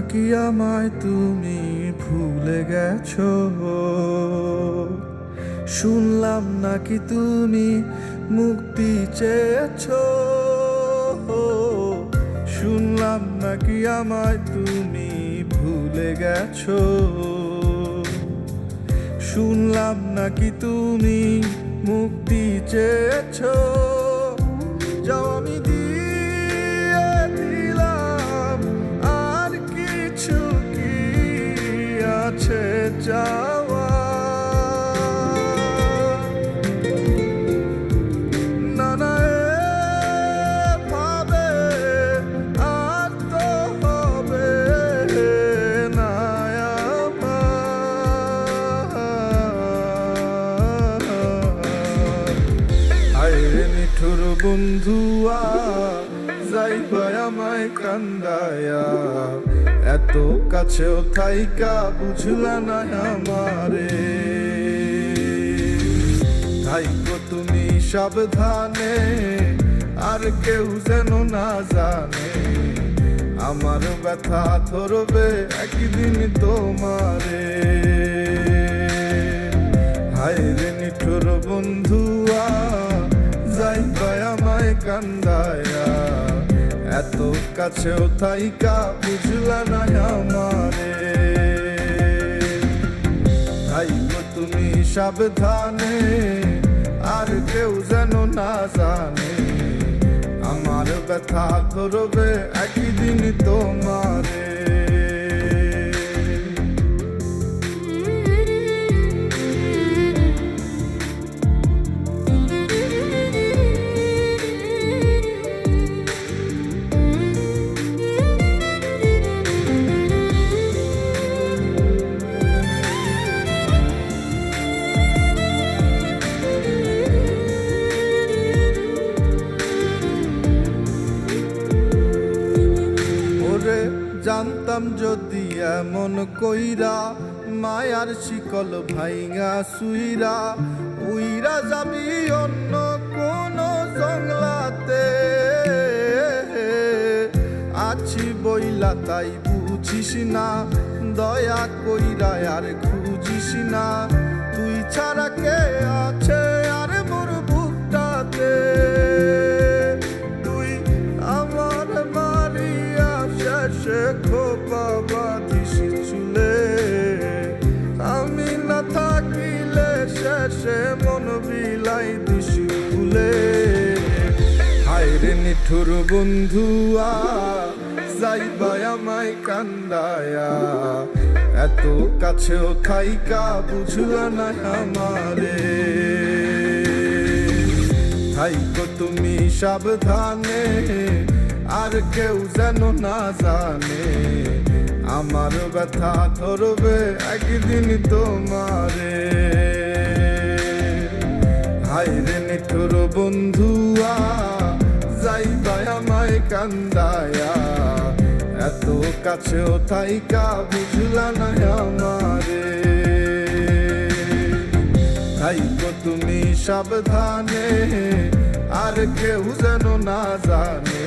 নাকি আমায় তুমি ভুলে গেছো? শুনলাম নাকি তুমি মুক্তি চেয়েছো? শুনলাম নাকি আমায় তুমি ভুলে গেছো? শুনলাম নাকি তুমি মুক্তি চেয়েছো? যাও আমি দিয়ে দিলাম, আর কিছু কি আছে চাওয়া? না না এভাবে আর তো হবে না আমার। হায়রে নিঠুর বন্ধুয়া, যাইবা আমায় কান্দায়া, এত কাছেও থাইকা বুঝলা না আমারে। থাইকো তুমি সাবধানে, আর কেউ যেন না জানে, আমার ব্যথা ধরবে একদিন তোমারে। হায়রে নিঠুর বন্ধুয়া, যাইবা আমায় কান্দায়া, এত কাছেও থাইকা বুঝলা না আমারে। থাইকো তুমি সাবধানে, আর কেউ যেন না জানে, আমার ব্যথা ধরবে একদিন তোমারে। জানতাম যদি এমন কইরা, মায়ার শিকল ভাইঙা সুইরা উইরা যাবি অন্য কোন জংলাতে। আছি বইলা তাই বুঝিস না, দয়া কইরা আর খুঁজিস না, তুই ছাড়া কে আছে আর মোর বুকটাতে। তুই আমার মারিয়া শেষে খোপা বাঁধিস চুলে, আমি না থাকিলে শেষে মন বিলাই দিস ভুলে। হায়রে নিঠুর বন্ধুয়া, যাইবা আমায় কান্দায়া, এত কাছেও থাইকা বুঝলা না আমারে। থাইকো তুমি সাবধানে, আর কেউ যেন না জানে, আমার ব্যথা ধরবে একদিন তোমারে। হায়রে নিঠুর বন্ধুয়া, যাইবা আমায় কান্দায়া, এত কাছেও থাইকা বুঝলা না আমারে। থাইকো তুমি সাবধানে, আর কেউ যেন না জানে,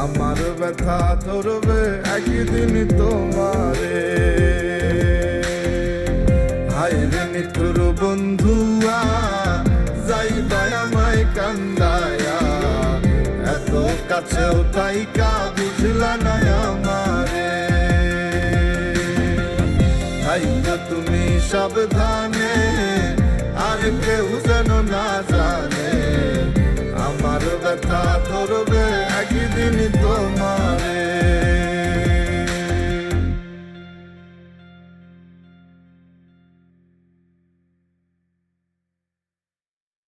আমার ব্যথা ধরবে একদিন তোমারে। হায়রে নিঠুর বন্ধুয়া, যাইবা আমায় কান্দায়া, এত কাছেও থাইকা বুঝলা না আমারে। থাইকো তুমি সাবধানে, আর কেউ যেন না জানে, আমার ব্যথা